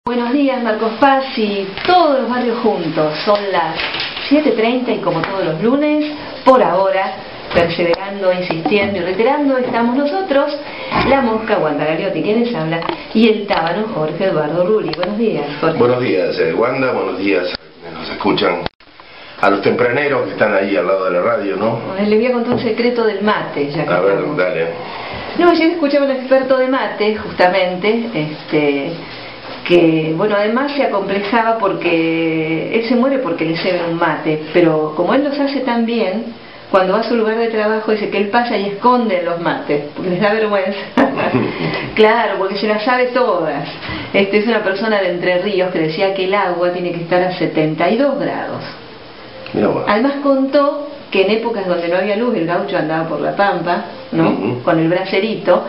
Buenos días, Marcos Paz y todos los barrios juntos. Son las 7:30 y como todos los lunes, por ahora, perseverando, insistiendo y reiterando, estamos nosotros, la mosca Wanda Galiotti, quienes habla, y el tábano Jorge Eduardo Rulli. Buenos días, Jorge. Buenos días, Wanda, buenos días a quienes nos escuchan, a los tempraneros que están ahí al lado de la radio, ¿no? Les voy a contar un secreto del mate, ya que a ver, estamos. dale. No, ayer escuchaba a un experto de mate, justamente, que, bueno, además se acomplejaba porque él se muere porque le ceben un mate, pero como él los hace tan bien, cuando va a su lugar de trabajo dice que él pasa y esconde los mates, porque les da vergüenza. Claro, porque se las sabe todas. Es una persona de Entre Ríos que decía que el agua tiene que estar a 72 grados. Bueno. Además contó que en épocas donde no había luz, el gaucho andaba por la pampa, ¿no? Con el bracerito,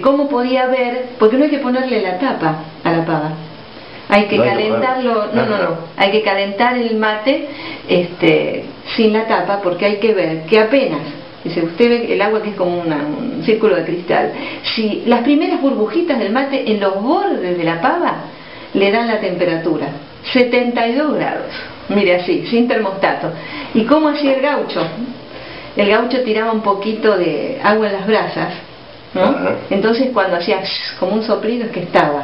cómo podía ver, porque no hay que ponerle la tapa a la pava. Hay que calentarlo, hay que calentar el mate sin la tapa, porque hay que ver que apenas, dice, usted ve el agua que es como un círculo de cristal, si las primeras burbujitas del mate en los bordes de la pava le dan la temperatura, 72 grados. Mire, así, sin termostato. ¿Y cómo hacía el gaucho? El gaucho tiraba un poquito de agua en las brasas, ¿no? Entonces cuando hacía como un soplido es que estaba.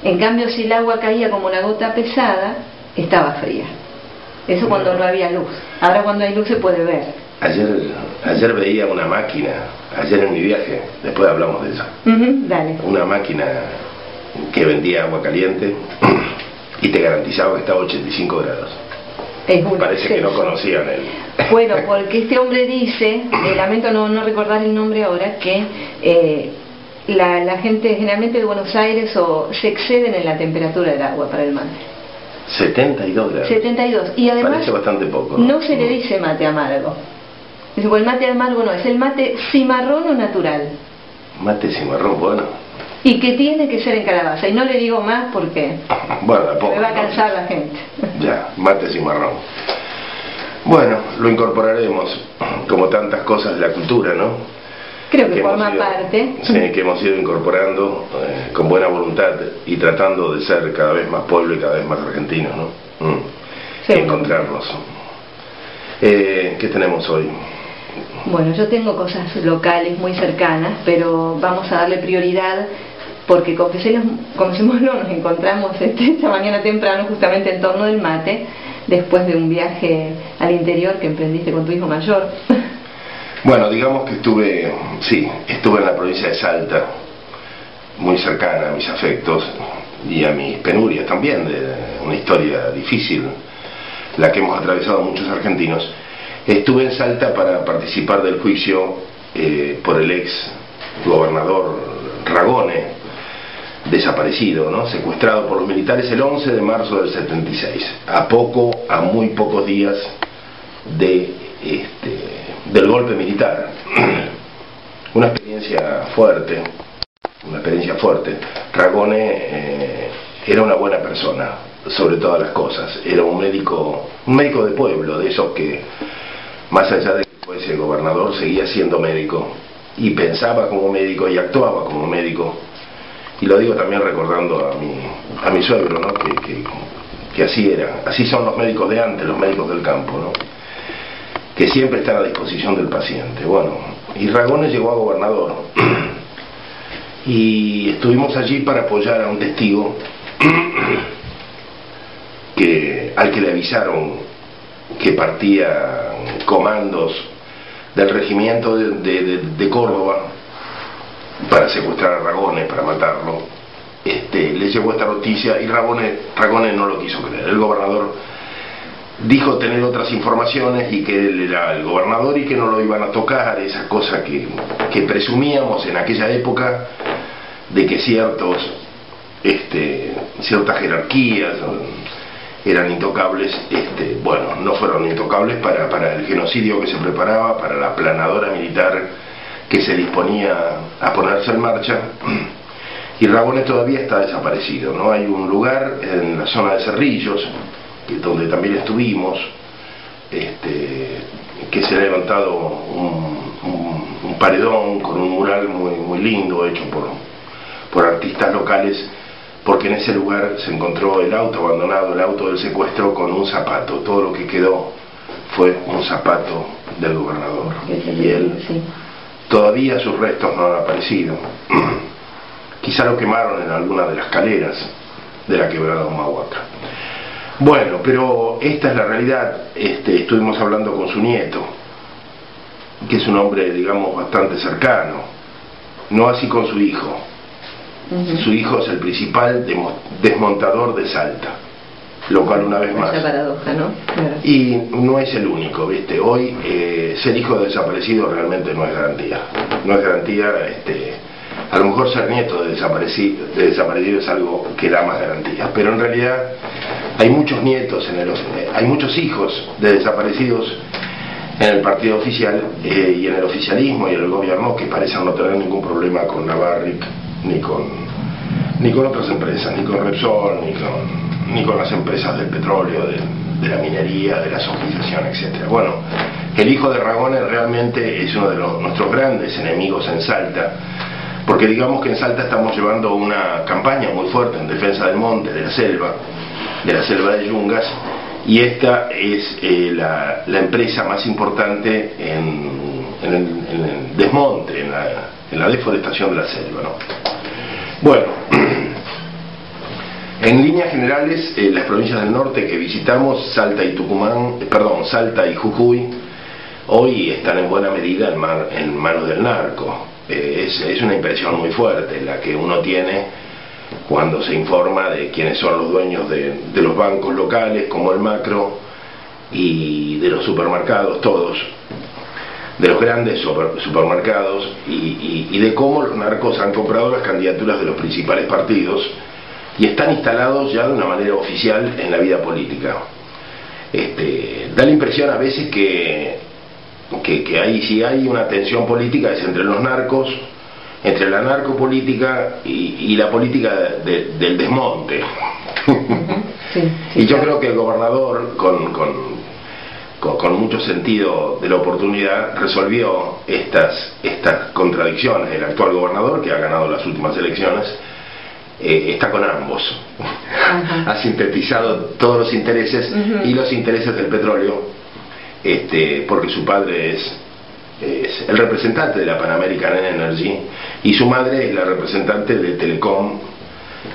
En cambio, si el agua caía como una gota pesada, estaba fría. Eso cuando no había luz. Ahora cuando hay luz se puede ver. Ayer veía una máquina, ayer en mi viaje, después hablamos de eso. Dale. Una máquina que vendía agua caliente y te garantizaba que estaba a 85 grados. Parece que no conocían él. Bueno, porque este hombre dice, lamento no recordar el nombre ahora, que la gente generalmente de Buenos Aires se exceden en la temperatura del agua para el mate. 72 grados. 72. Y además parece bastante poco. No se le dice mate amargo. El mate amargo no, es el mate cimarrón o natural. Mate cimarrón, bueno. Y que tiene que ser en calabaza. Y no le digo más porque bueno, me va a cansar la gente. Ya, mate cimarrón. Bueno, lo incorporaremos, como tantas cosas de la cultura, ¿no? Creo que forma parte. Sí, que hemos ido incorporando con buena voluntad y tratando de ser cada vez más pueblo y cada vez más argentinos, ¿no? Sí. Encontrarnos. ¿Qué tenemos hoy? Bueno, yo tengo cosas locales muy cercanas, pero vamos a darle prioridad porque confesémoslo, nos encontramos esta mañana temprano justamente en torno del mate, después de un viaje al interior que emprendiste con tu hijo mayor. Bueno, digamos que estuve en la provincia de Salta, muy cercana a mis afectos y a mis penurias también, de una historia difícil, la que hemos atravesado muchos argentinos. Estuve en Salta para participar del juicio por el ex gobernador Ragone, desaparecido, ¿no? Secuestrado por los militares el 11 de marzo del 76, a muy pocos días del golpe militar. Una experiencia fuerte. Ragone era una buena persona, sobre todas las cosas. Era un médico de pueblo, de esos que, más allá de que fuese gobernador, seguía siendo médico, y pensaba como médico y actuaba como médico. Y lo digo también recordando a mi suegro, ¿no? Que así era, así son los médicos de antes, los médicos del campo, ¿no? Que siempre están a disposición del paciente. Bueno, y Ragone llegó a gobernador y estuvimos allí para apoyar a un testigo al que le avisaron que partían comandos del regimiento de Córdoba para secuestrar a Ragone, para matarlo. Le llegó esta noticia y Ragone no lo quiso creer. El gobernador dijo tener otras informaciones y que él era el gobernador y que no lo iban a tocar, esa cosa que presumíamos en aquella época de que ciertas jerarquías eran intocables. Bueno, no fueron intocables para el genocidio que se preparaba, para la planadora militar que se disponía a ponerse en marcha. Y Ragone todavía está desaparecido, ¿no? Hay un lugar en la zona de Cerrillos, donde también estuvimos, que se ha levantado un paredón con un mural muy lindo hecho por artistas locales, porque en ese lugar se encontró el auto abandonado, el auto del secuestro, con un zapato. Todo lo que quedó fue un zapato del gobernador. Y él, todavía sus restos no han aparecido. Quizá lo quemaron en alguna de las escaleras de la quebrada Humahuaca. Bueno, pero esta es la realidad. Estuvimos hablando con su nieto, que es un hombre, digamos, bastante cercano. No así con su hijo. Su hijo es el principal desmontador de Salta, lo cual, una vez más, esa paradoja, ¿no? Claro. Y no es el único, ¿viste? Hoy ser hijo de desaparecido realmente no es garantía. No es garantía. A lo mejor ser nieto de desaparecido es algo que da más garantías, pero en realidad hay muchos nietos, hay muchos hijos de desaparecidos en el partido oficial y en el oficialismo y en el gobierno, que parecen no tener ningún problema con Navarric, ni con otras empresas, ni con Repsol, ni con las empresas del petróleo, de la minería, de la sofisticación, etc. Bueno, el hijo de Ragones realmente es uno de nuestros grandes enemigos en Salta, porque digamos que en Salta estamos llevando una campaña muy fuerte en defensa del monte, de la selva de Yungas, y esta es la empresa más importante en el desmonte, en la deforestación de la selva, ¿no? Bueno, en líneas generales, las provincias del norte que visitamos, Salta y Jujuy, hoy están en buena medida en manos del narco. Es una impresión muy fuerte la que uno tiene cuando se informa de quiénes son los dueños de los bancos locales, como el Macro, y de los supermercados todos, de los grandes supermercados, y de cómo los narcos han comprado las candidaturas de los principales partidos y están instalados ya de una manera oficial en la vida política. Da la impresión a veces que si hay una tensión política es entre los narcos, entre la narcopolítica y la política del desmonte. Y yo creo que el gobernador, con mucho sentido de la oportunidad, resolvió estas contradicciones. El actual gobernador, que ha ganado las últimas elecciones, está con ambos. Ha sintetizado todos los intereses y los intereses del petróleo, porque su padre es el representante de la Pan American Energy y su madre es la representante de Telecom,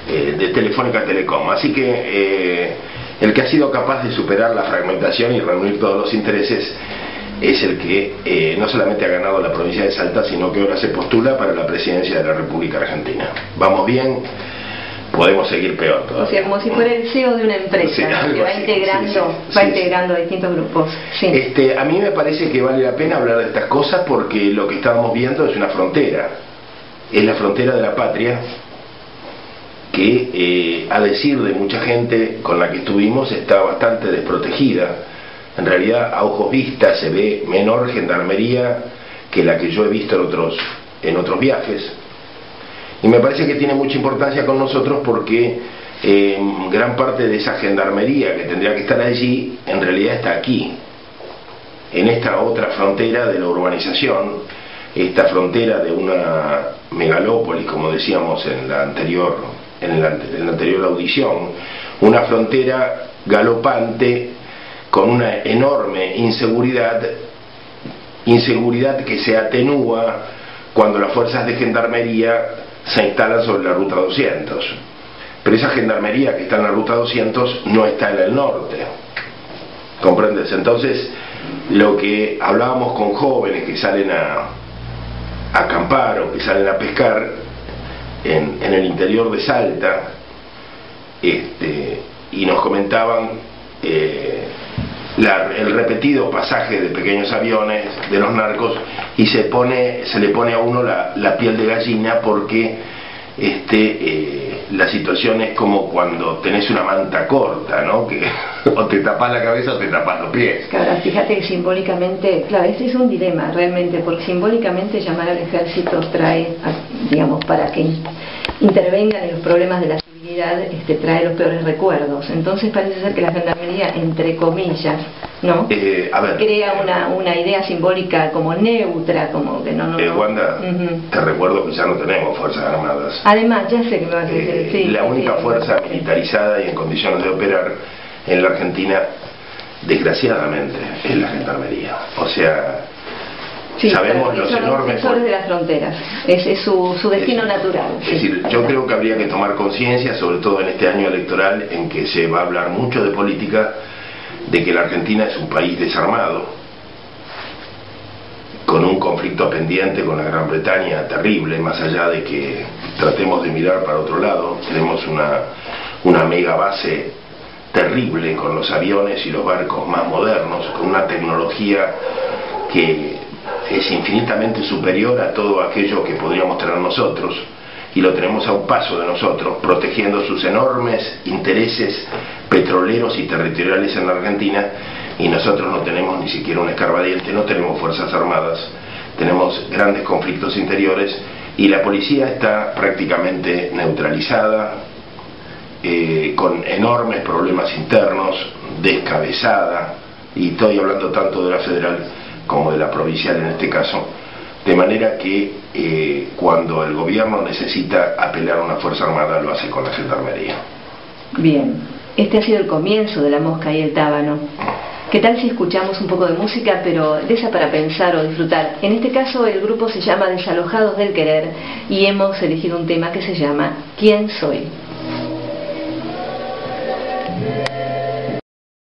de Telefónica Telecom. Así que el que ha sido capaz de superar la fragmentación y reunir todos los intereses es el que no solamente ha ganado la provincia de Salta, sino que ahora se postula para la presidencia de la República Argentina. Vamos bien, podemos seguir peor todavía. O sea, como si fuera el CEO de una empresa, sí, que va integrando distintos grupos. Sí. A mí me parece que vale la pena hablar de estas cosas porque lo que estábamos viendo es una frontera. Es la frontera de la patria que, a decir de mucha gente con la que estuvimos, está bastante desprotegida. En realidad, a ojos vistas se ve menor gendarmería que la que yo he visto en otros viajes. Y me parece que tiene mucha importancia con nosotros porque gran parte de esa gendarmería que tendría que estar allí, en realidad está aquí, en esta otra frontera de la urbanización, esta frontera de una megalópolis, como decíamos en la anterior audición, una frontera galopante con una enorme inseguridad que se atenúa cuando las fuerzas de gendarmería se instalan sobre la ruta 200. Pero esa gendarmería que está en la ruta 200 no está en el norte, ¿comprendes? Entonces, lo que hablábamos con jóvenes que salen a acampar o que salen a pescar en el interior de Salta, y nos comentaban el repetido pasaje de pequeños aviones de los narcos, y se le pone a uno la piel de gallina porque la situación es como cuando tenés una manta corta, ¿no? Que o te tapas la cabeza o te tapas los pies. Claro, fíjate que simbólicamente, claro, este es un dilema realmente, porque simbólicamente llamar al ejército trae, digamos, para que intervengan en los problemas de la civilidad trae los peores recuerdos. Entonces parece ser que la gendarmería, entre comillas, ¿no? A ver, crea una idea simbólica como neutra, como que no... Wanda, te recuerdo que ya no tenemos fuerzas armadas. Además, ya sé que me vas a decir, sí, la única fuerza militarizada y en condiciones de operar en la Argentina, desgraciadamente, es la gendarmería. O sea, sí, sabemos los enormes defensores de las fronteras, es su destino natural. Es decir, yo creo que habría que tomar conciencia, sobre todo en este año electoral, en que se va a hablar mucho de política, de que la Argentina es un país desarmado, con un conflicto pendiente con la Gran Bretaña terrible, más allá de que tratemos de mirar para otro lado. Tenemos una mega base terrible con los aviones y los barcos más modernos, con una tecnología que es infinitamente superior a todo aquello que podríamos tener nosotros, y lo tenemos a un paso de nosotros, protegiendo sus enormes intereses petroleros y territoriales en la Argentina, y nosotros no tenemos ni siquiera un escarbadiente, no tenemos fuerzas armadas, tenemos grandes conflictos interiores, y la policía está prácticamente neutralizada, con enormes problemas internos, descabezada, y estoy hablando tanto de la federal como de la provincial en este caso, de manera que cuando el gobierno necesita apelar a una fuerza armada lo hace con la gendarmería. Bien, este ha sido el comienzo de La Mosca y el Tábano. ¿Qué tal si escuchamos un poco de música, pero de esa para pensar o disfrutar? En este caso el grupo se llama Desalojados del Querer y hemos elegido un tema que se llama ¿Quién soy?